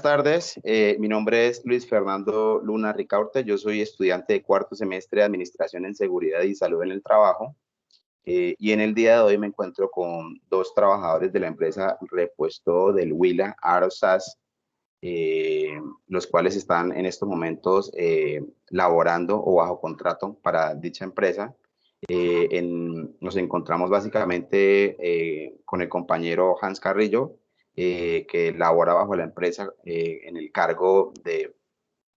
Tardes, mi nombre es Luis Fernando Luna Ricaurte, yo soy estudiante de cuarto semestre de Administración en Seguridad y Salud en el Trabajo y en el día de hoy me encuentro con dos trabajadores de la empresa Repuesto del Huila, Arosas, los cuales están en estos momentos laborando o bajo contrato para dicha empresa. Nos encontramos básicamente con el compañero Hans Carrillo, que labora bajo la empresa en el cargo de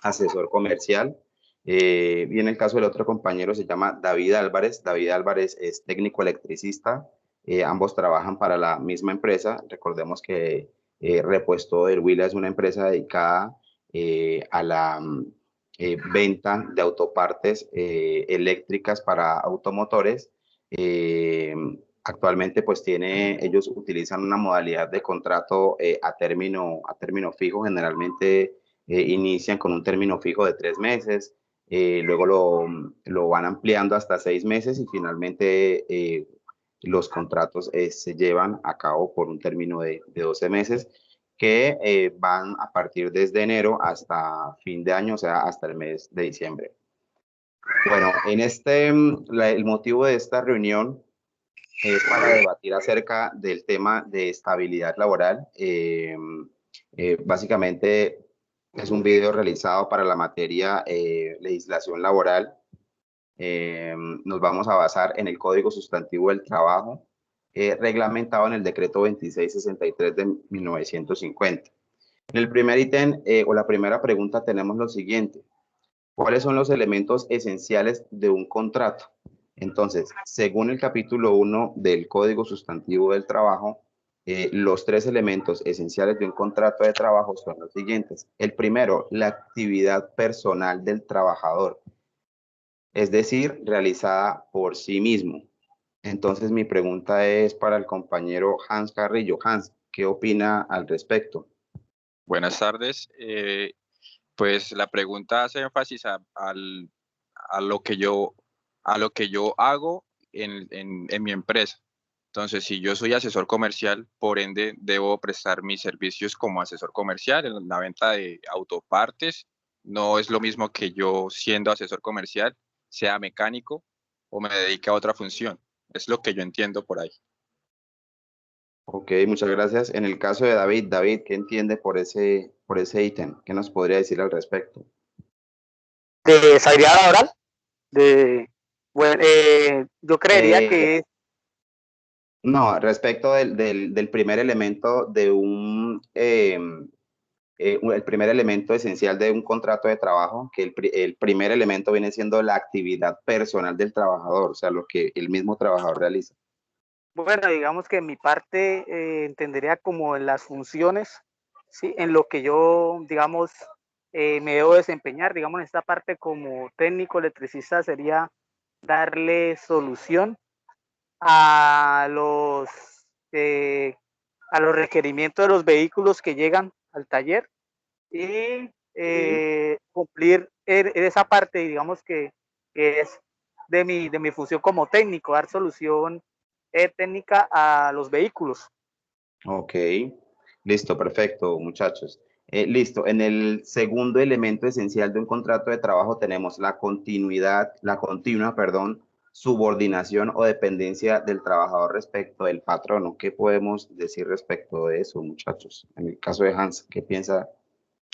asesor comercial. Y en el caso del otro compañero se llama David Álvarez. David Álvarez es técnico electricista. Ambos trabajan para la misma empresa. Recordemos que Repuesto del Huila es una empresa dedicada a la venta de autopartes eléctricas para automotores. Actualmente pues ellos utilizan una modalidad de contrato a término fijo. Generalmente inician con un término fijo de 3 meses, luego lo van ampliando hasta 6 meses y finalmente los contratos se llevan a cabo por un término de 12 meses que van a partir desde enero hasta fin de año, o sea, hasta el mes de diciembre. Bueno, el motivo de esta reunión es para debatir acerca del tema de estabilidad laboral. Básicamente es un video realizado para la materia legislación laboral. Nos vamos a basar en el Código Sustantivo del Trabajo, reglamentado en el Decreto 2663 de 1950. En el primer ítem o la primera pregunta tenemos lo siguiente: ¿cuáles son los elementos esenciales de un contrato? Entonces, según el capítulo 1 del Código Sustantivo del Trabajo, los tres elementos esenciales de un contrato de trabajo son los siguientes. El primero, la actividad personal del trabajador, es decir, realizada por sí mismo. Entonces, mi pregunta es para el compañero Hans Carrillo. Hans, ¿qué opina al respecto? Buenas tardes. Pues la pregunta hace énfasis a lo que yo hago en mi empresa. Entonces, si yo soy asesor comercial, por ende, debo prestar mis servicios como asesor comercial en la venta de autopartes. No es lo mismo que yo, siendo asesor comercial, sea mecánico o me dedique a otra función. Es lo que yo entiendo por ahí. Ok, muchas gracias. En el caso de David, ¿qué entiende por ese ítem? ¿Qué nos podría decir al respecto? De estabilidad laboral, yo creería Eh, que no, respecto del primer elemento el primer elemento esencial de un contrato de trabajo, que el primer elemento viene siendo la actividad personal del trabajador, o sea, lo que el mismo trabajador realiza. bueno, digamos que en mi parte entendería como en las funciones, ¿sí? En lo que yo, digamos, me debo desempeñar, digamos, en esta parte como técnico electricista sería darle solución a los, eh, a los requerimientos de los vehículos que llegan al taller y Sí. cumplir en esa parte, digamos que es de mi función como técnico, dar solución técnica a los vehículos. Ok, listo, perfecto, muchachos. Listo, en el segundo elemento esencial de un contrato de trabajo tenemos la continua, perdón, subordinación o dependencia del trabajador respecto del patrono. ¿Qué podemos decir respecto de eso, muchachos? En el caso de Hans, ¿qué piensa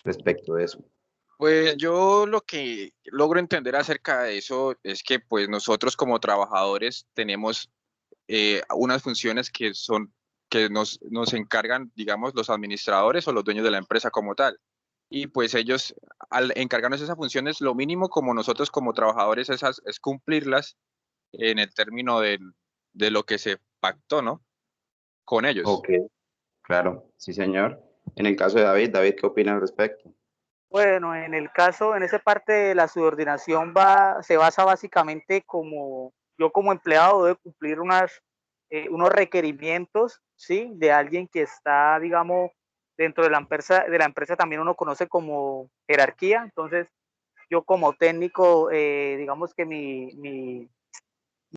respecto de eso? Pues yo lo que logro entender acerca de eso es que pues nosotros como trabajadores tenemos unas funciones que nos encargan, digamos, los administradores o los dueños de la empresa como tal. Y pues ellos, al encargarnos esas funciones, lo mínimo como nosotros como trabajadores es cumplirlas en el término de lo que se pactó, ¿no? Con ellos. Ok, claro, sí, señor. En el caso de David, ¿qué opina al respecto? Bueno, en el caso, en esa parte de la subordinación se basa básicamente como yo como empleado debo cumplir unos requerimientos, ¿sí? De alguien que está, digamos, dentro de la empresa también uno conoce como jerarquía. Entonces, yo como técnico, digamos que mi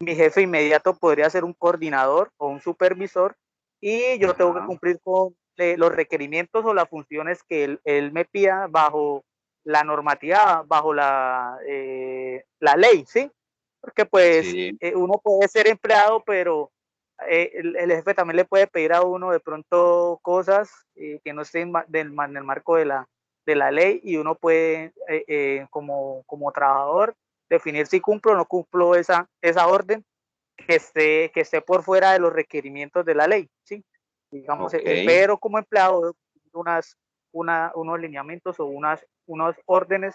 jefe inmediato podría ser un coordinador o un supervisor y yo tengo que Ajá. cumplir con los requerimientos o las funciones que él me pida bajo la normativa, bajo la ley, ¿sí? Porque pues Sí, uno puede ser empleado, pero el jefe también le puede pedir a uno de pronto cosas que no estén en el marco de la ley, y uno puede, como trabajador, definir si cumplo o no cumplo esa orden que esté por fuera de los requerimientos de la ley, ¿sí? Digamos, ok, pero como empleado, unos lineamientos o unos órdenes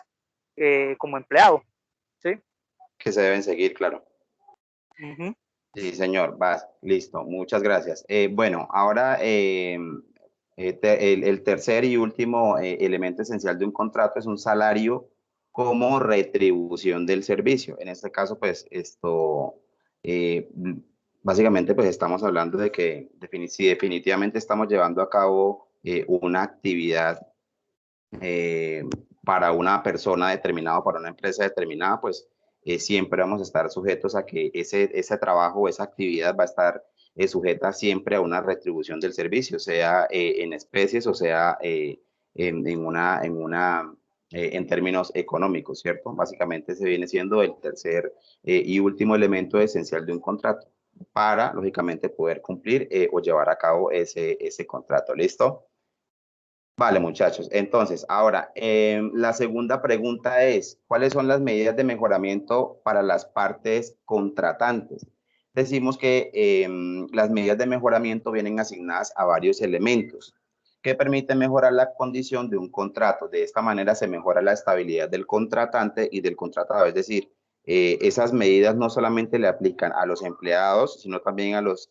como empleado, ¿sí? que se deben seguir, claro. Uh -huh. Sí, señor, vas, listo, muchas gracias. Bueno, ahora el tercer y último elemento esencial de un contrato es un salario como retribución del servicio. En este caso, pues esto, eh, básicamente, pues estamos hablando de que si definitivamente estamos llevando a cabo una actividad eh, para una persona determinada, para una empresa determinada, pues siempre vamos a estar sujetos a que ese trabajo o esa actividad va a estar sujeta siempre a una retribución del servicio, sea en especies o sea en términos económicos, ¿cierto? Básicamente se viene siendo el tercer y último elemento esencial de un contrato para, lógicamente, poder cumplir o llevar a cabo ese contrato. ¿Listo? Vale, muchachos. Entonces, ahora, la segunda pregunta es, ¿cuáles son las medidas de mejoramiento para las partes contratantes? Decimos que las medidas de mejoramiento vienen asignadas a varios elementos que permiten mejorar la condición de un contrato. De esta manera se mejora la estabilidad del contratante y del contratado. Es decir, esas medidas no solamente le aplican a los empleados, sino también a los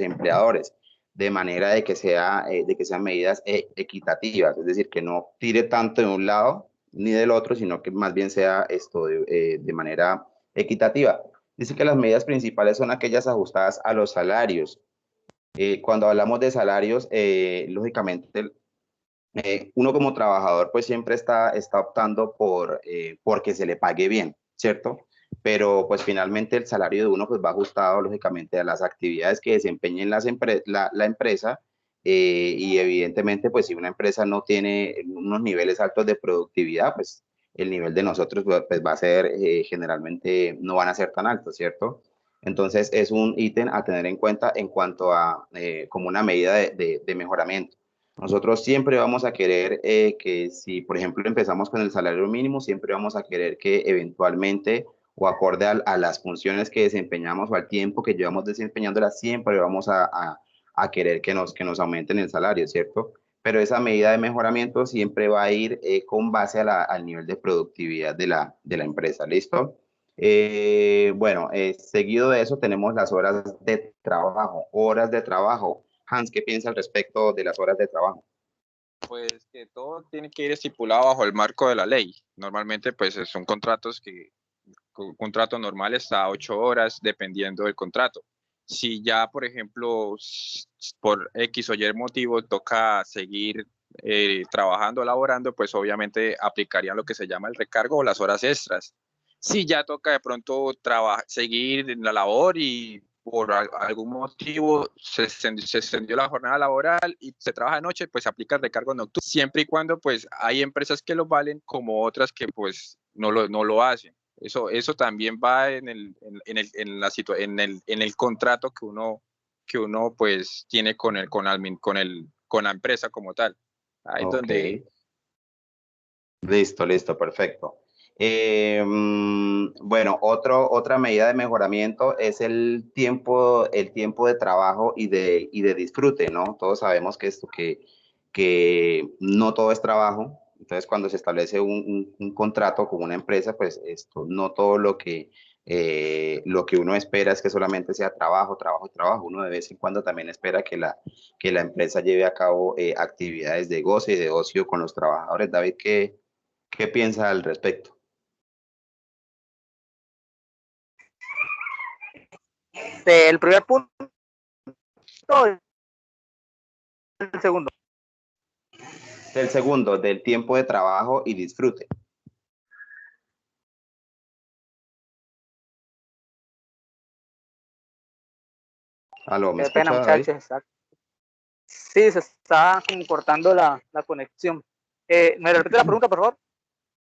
empleadores de manera de que sean medidas equitativas, es decir, que no tire tanto de un lado ni del otro, sino que más bien sea esto de manera equitativa. Dice que las medidas principales son aquellas ajustadas a los salarios. Cuando hablamos de salarios, lógicamente, uno como trabajador pues siempre está optando porque se le pague bien, ¿cierto? Pero pues finalmente el salario de uno pues va ajustado lógicamente a las actividades que desempeñen la empresa y evidentemente pues si una empresa no tiene unos niveles altos de productividad pues el nivel de nosotros pues va a ser generalmente no van a ser tan altos, ¿cierto? Entonces es un ítem a tener en cuenta en cuanto a como una medida de mejoramiento. Nosotros siempre vamos a querer que si, por ejemplo, empezamos con el salario mínimo, siempre vamos a querer que eventualmente o acorde a las funciones que desempeñamos o al tiempo que llevamos desempeñándolas, siempre vamos a querer que nos aumenten el salario, ¿cierto? Pero esa medida de mejoramiento siempre va a ir con base al nivel de productividad de la empresa, ¿listo? Bueno, seguido de eso tenemos las horas de trabajo, horas de trabajo. Hans, ¿qué piensa al respecto de las horas de trabajo? Pues que todo tiene que ir estipulado bajo el marco de la ley. Normalmente, pues son contratos un contrato normal está a 8 horas, dependiendo del contrato. Si ya, por ejemplo, por X o Y motivo toca seguir trabajando, laborando, pues obviamente aplicarían lo que se llama el recargo o las horas extras. Si ya toca de pronto seguir en la labor y por algún motivo se extendió la jornada laboral y se trabaja de noche, pues aplica el recargo nocturno, siempre y cuando pues hay empresas que lo valen como otras que pues no lo hacen. Eso también va en el contrato que uno pues tiene con la empresa como tal. Ahí es Ok, donde listo, perfecto. Bueno, otra medida de mejoramiento es el tiempo de trabajo y de disfrute, ¿no? Todos sabemos que no todo es trabajo. Entonces, cuando se establece un contrato con una empresa, pues esto, no todo lo que uno espera es que solamente sea trabajo, trabajo, trabajo. Uno de vez en cuando también espera que la empresa lleve a cabo actividades de goce y de ocio con los trabajadores. David, ¿qué piensa al respecto? El primer punto, el segundo. Del segundo, del tiempo de trabajo y disfrute. Aló, ¿me Qué pena, escucha, David? muchachos. Exacto. Sí, se estaba como cortando la conexión. ¿Me repite la pregunta, por favor?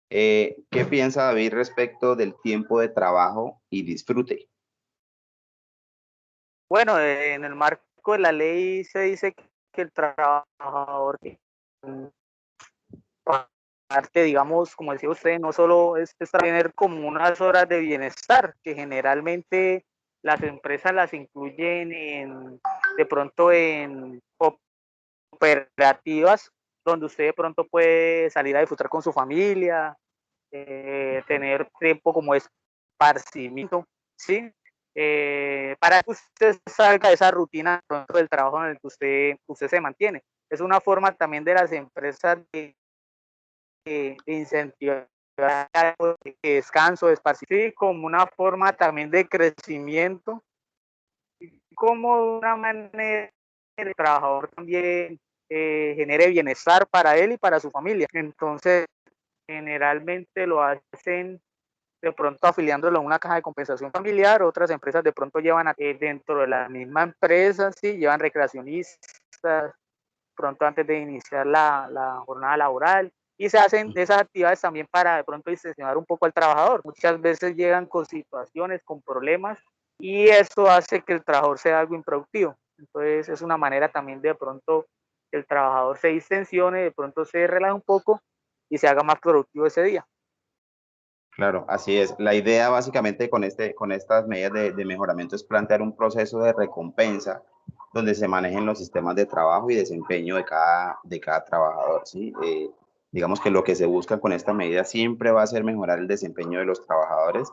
¿Qué piensa David respecto del tiempo de trabajo y disfrute? Bueno, en el marco de la ley se dice que el trabajador parte, digamos, como decía usted, no solo es tener como unas horas de bienestar, que generalmente las empresas las incluyen de pronto en cooperativas, donde usted de pronto puede salir a disfrutar con su familia, tener tiempo como esparcimiento, ¿sí? Para que usted salga de esa rutina del trabajo en el que usted se mantiene. Es una forma también de las empresas de incentivar el descanso, de esparcimiento, como una forma también de crecimiento, como una manera que el trabajador también genere bienestar para él y para su familia. Entonces, generalmente lo hacen de pronto afiliándolo a una caja de compensación familiar. Otras empresas de pronto llevan dentro de la misma empresa, sí, llevan recreacionistas pronto antes de iniciar la jornada laboral, y se hacen esas actividades también para de pronto distensionar un poco al trabajador. Muchas veces llegan con situaciones, con problemas, y eso hace que el trabajador sea algo improductivo. Entonces es una manera también de pronto que el trabajador se distensione, de pronto se relaje un poco y se haga más productivo ese día. Claro, así es. La idea básicamente con estas medidas de mejoramiento es plantear un proceso de recompensa donde se manejen los sistemas de trabajo y desempeño de cada trabajador, ¿sí? Digamos que lo que se busca con esta medida siempre va a ser mejorar el desempeño de los trabajadores.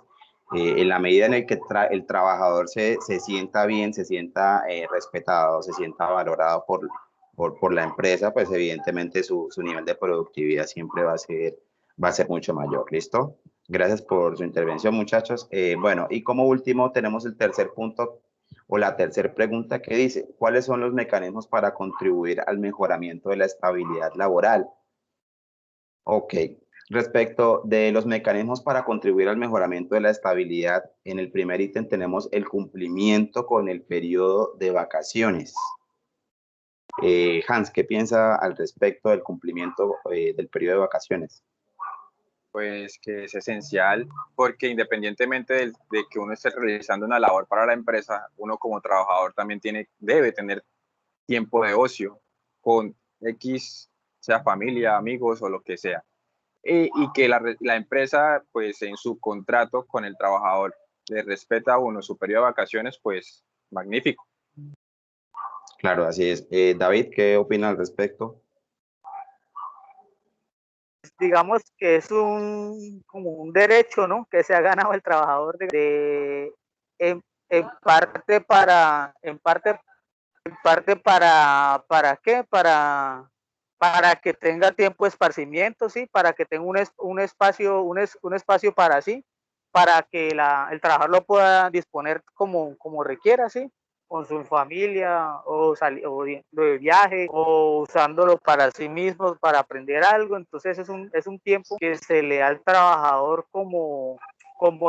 En la medida en la que el trabajador se sienta bien, se sienta respetado, se sienta valorado por la empresa, pues evidentemente su nivel de productividad siempre va a ser mucho mayor. ¿Listo? Gracias por su intervención, muchachos. Bueno, y como último tenemos el tercer punto o la tercera pregunta que dice, ¿cuáles son los mecanismos para contribuir al mejoramiento de la estabilidad laboral? Ok, respecto de los mecanismos para contribuir al mejoramiento de la estabilidad, en el primer ítem tenemos el cumplimiento con el periodo de vacaciones. Hans, ¿qué piensa al respecto del cumplimiento del periodo de vacaciones? Pues que es esencial porque independientemente de que uno esté realizando una labor para la empresa, uno como trabajador también debe tener tiempo de ocio con X, sea familia, amigos o lo que sea. Y que la empresa, pues en su contrato con el trabajador, le respeta a uno su periodo de vacaciones, pues magnífico. Claro, así es. David, ¿qué opina al respecto? Digamos que es como un derecho, ¿no? Que se ha ganado el trabajador en parte ¿para qué? Para que tenga tiempo de esparcimiento, ¿sí? Para que tenga un espacio para sí, para que el trabajador lo pueda disponer como requiera, ¿sí? Con su familia o de viaje o usándolo para sí mismo, para aprender algo. Entonces es un tiempo que se le da al trabajador como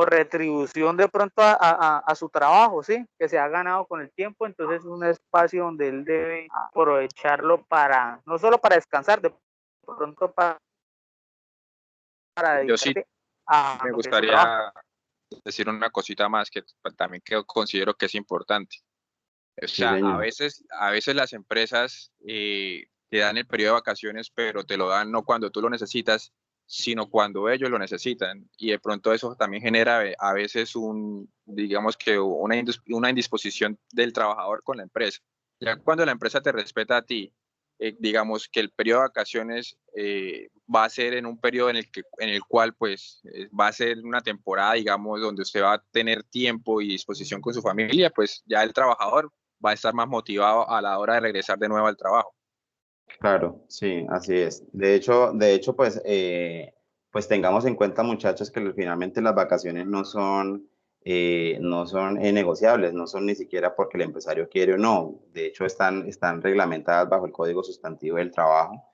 retribución de pronto a su trabajo, ¿sí? Que se ha ganado con el tiempo. Entonces es un espacio donde él debe aprovecharlo no solo para descansar, de pronto para Yo sí dedicarse a me lo que es su trabajo. gustaría decir una cosita más que también considero que es importante. O Sí, sea, señor. a veces las empresas te dan el periodo de vacaciones, pero te lo dan no cuando tú lo necesitas, sino cuando ellos lo necesitan. Y de pronto eso también genera a veces digamos que una indisposición del trabajador con la empresa. Ya cuando la empresa te respeta a ti, digamos que el periodo de vacaciones va a ser en un periodo en el cual pues va a ser una temporada, digamos, donde usted va a tener tiempo y disposición con su familia, pues ya el trabajador va a estar más motivado a la hora de regresar de nuevo al trabajo. Claro, sí, así es. De hecho, pues tengamos en cuenta, muchachos, que finalmente las vacaciones no son negociables, no son ni siquiera porque el empresario quiere o no. De hecho, están reglamentadas bajo el Código Sustantivo del Trabajo.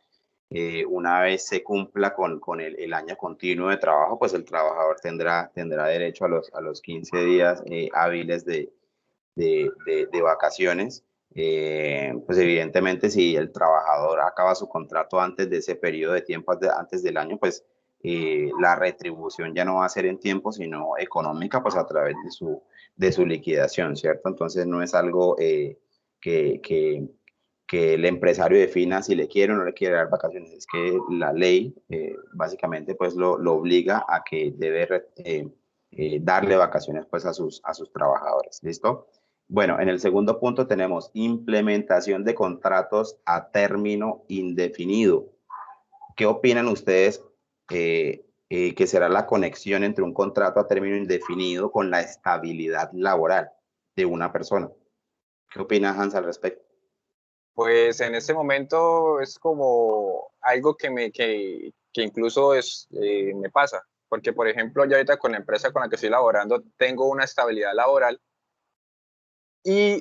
Una vez se cumpla con el año continuo de trabajo, pues el trabajador tendrá derecho a los 15 días hábiles de vacaciones. Pues evidentemente si el trabajador acaba su contrato antes de ese periodo de tiempo, antes del año, pues la retribución ya no va a ser en tiempo, sino económica, pues a través de su liquidación, ¿cierto? Entonces no es algo que, que, que el empresario defina si le quiere o no le quiere dar vacaciones, es que la ley básicamente pues lo obliga a que debe darle vacaciones pues a sus trabajadores, ¿listo? Bueno, en el segundo punto tenemos implementación de contratos a término indefinido. ¿Qué opinan ustedes que será la conexión entre un contrato a término indefinido con la estabilidad laboral de una persona? ¿Qué opina Hans al respecto? Pues en este momento es como algo que incluso me pasa, porque por ejemplo yo ahorita con la empresa con la que estoy laborando tengo una estabilidad laboral y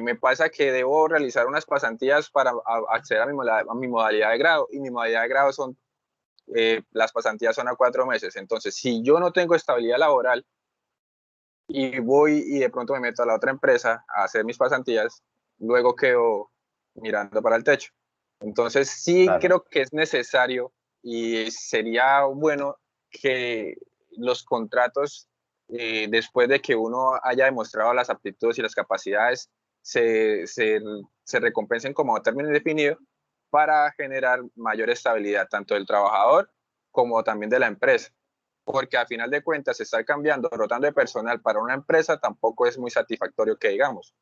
me pasa que debo realizar unas pasantías para acceder a mi modalidad de grado, y mi modalidad de grado son, las pasantías son a 4 meses. Entonces, si yo no tengo estabilidad laboral y voy y de pronto me meto a la otra empresa a hacer mis pasantías, luego quedo mirando para el techo. Entonces, sí Claro. creo que es necesario y sería bueno que los contratos, después de que uno haya demostrado las aptitudes y las capacidades, se, se, se recompensen como término indefinido para generar mayor estabilidad tanto del trabajador como también de la empresa, porque a final de cuentas estar cambiando, rotando de personal para una empresa tampoco es muy satisfactorio que digamos.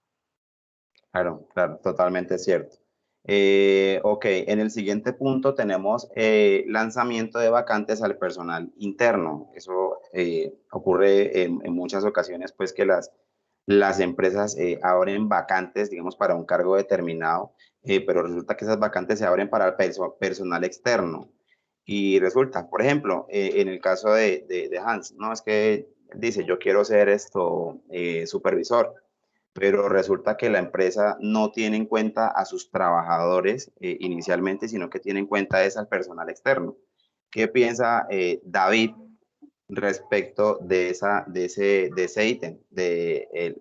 Claro, claro, totalmente cierto. Ok, en el siguiente punto tenemos lanzamiento de vacantes al personal interno. Eso ocurre en muchas ocasiones, pues que las empresas abren vacantes, digamos, para un cargo determinado, pero resulta que esas vacantes se abren para el personal externo. Y resulta, por ejemplo, en el caso de Hans, ¿no? Es que dice, yo quiero ser esto, supervisor, pero resulta que la empresa no tiene en cuenta a sus trabajadores inicialmente, sino que tiene en cuenta es al personal externo. ¿Qué piensa David respecto de ese ítem, de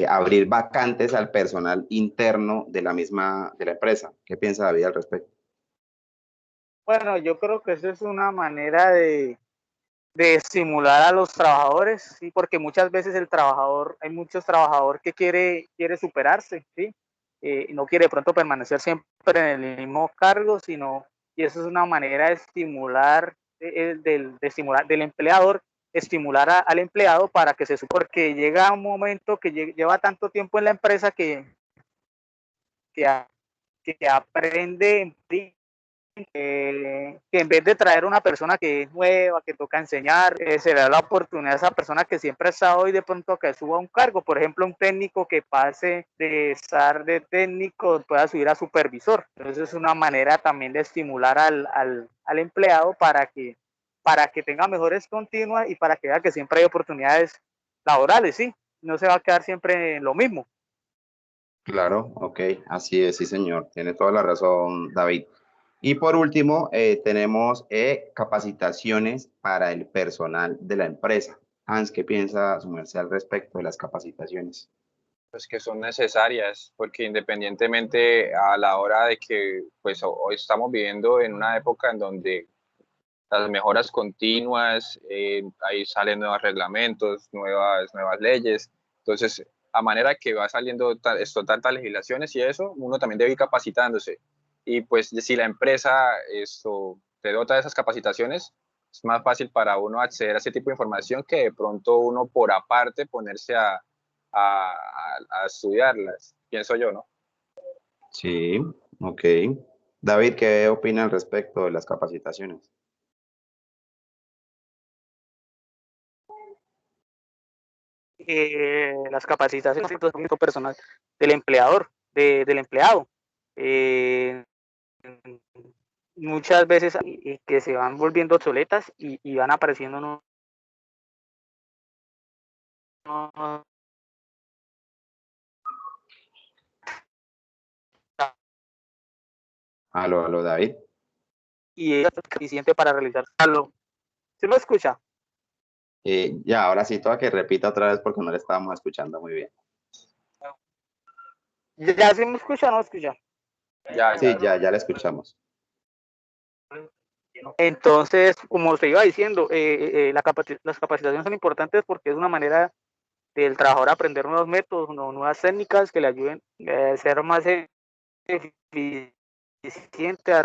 abrir vacantes al personal interno de de la empresa? ¿Qué piensa David al respecto? Bueno, yo creo que eso es una manera de estimular a los trabajadores, ¿sí? Porque muchas veces hay muchos trabajadores que quiere superarse, ¿sí? No quiere de pronto permanecer siempre en el mismo cargo, y eso es una manera de estimular, estimular del empleador, estimular al empleado para que porque llega un momento que lleva tanto tiempo en la empresa que, que aprende, ¿sí? Que en vez de traer una persona que es nueva, que toca enseñar, se le da la oportunidad a esa persona que siempre ha estado y de pronto que suba un cargo, por ejemplo, un técnico que pase de estar de técnico, pueda subir a supervisor. Entonces es una manera también de estimular al empleado para que tenga mejores continuas y para que vea que siempre hay oportunidades laborales, ¿sí? No se va a quedar siempre en lo mismo. Claro, ok, así es, sí, señor. Tiene toda la razón, David. Y por último, tenemos capacitaciones para el personal de la empresa. Hans, ¿qué piensa su merced al respecto de las capacitaciones? Pues que son necesarias, porque independientemente a la hora de que pues hoy estamos viviendo en una época en donde las mejoras continuas, ahí salen nuevos reglamentos, nuevas leyes. Entonces, a manera que va saliendo tantas legislaciones y eso, uno también debe ir capacitándose. Y pues si la empresa te dota de esas capacitaciones, es más fácil para uno acceder a ese tipo de información que de pronto uno por aparte ponerse a estudiarlas, pienso yo, ¿no? Sí, ok. David, ¿qué opina al respecto de las capacitaciones? Las capacitaciones personal del empleador, del empleado. Eh, Muchas veces que se van volviendo obsoletas y van apareciendo Aló, David. y es suficiente para realizarlo. ¿Se lo escucha? Ya, ahora sí, toca que repita otra vez porque no le estábamos escuchando muy bien. ¿Ya se me escucha o no escucha? Sí, ya la escuchamos. Entonces, como se iba diciendo, las capacitaciones son importantes porque es una manera del trabajador aprender nuevos métodos, nuevas técnicas que le ayuden a ser más eficiente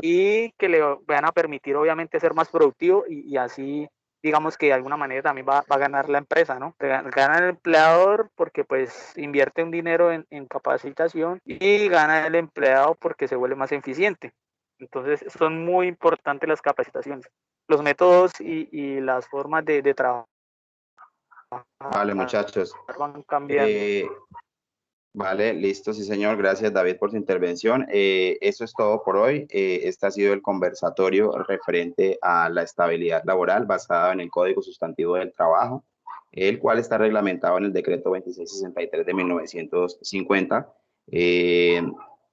y que le van a permitir obviamente ser más productivo y así digamos que de alguna manera también va a ganar la empresa, ¿no? Gana el empleador porque pues invierte un dinero en capacitación y gana el empleado porque se vuelve más eficiente. Entonces son muy importantes las capacitaciones, los métodos y las formas de trabajar Vale, muchachos. van cambiando. Vale, listo, sí señor, gracias David por su intervención. Eso es todo por hoy. Este ha sido el conversatorio referente a la estabilidad laboral basada en el Código Sustantivo del Trabajo, el cual está reglamentado en el Decreto 2663 de 1950.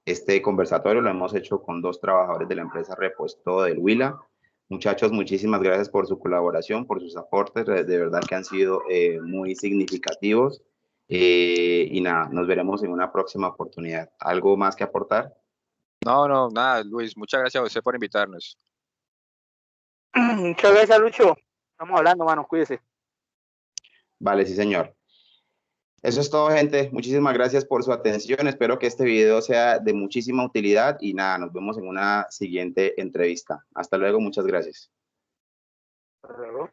Este conversatorio lo hemos hecho con 2 trabajadores de la empresa Repuesto del Huila. Muchachos, muchísimas gracias por su colaboración, por sus aportes, de verdad que han sido muy significativos. Y nada, nos veremos en una próxima oportunidad. ¿Algo más que aportar? No, nada, Luis, muchas gracias a usted por invitarnos. Muchas gracias, Lucho. Estamos hablando, mano, cuídese. Vale, sí, señor. Eso es todo, gente. Muchísimas gracias por su atención. Espero que este video sea de muchísima utilidad y nada, nos vemos en una siguiente entrevista. Hasta luego, muchas gracias. Hasta luego.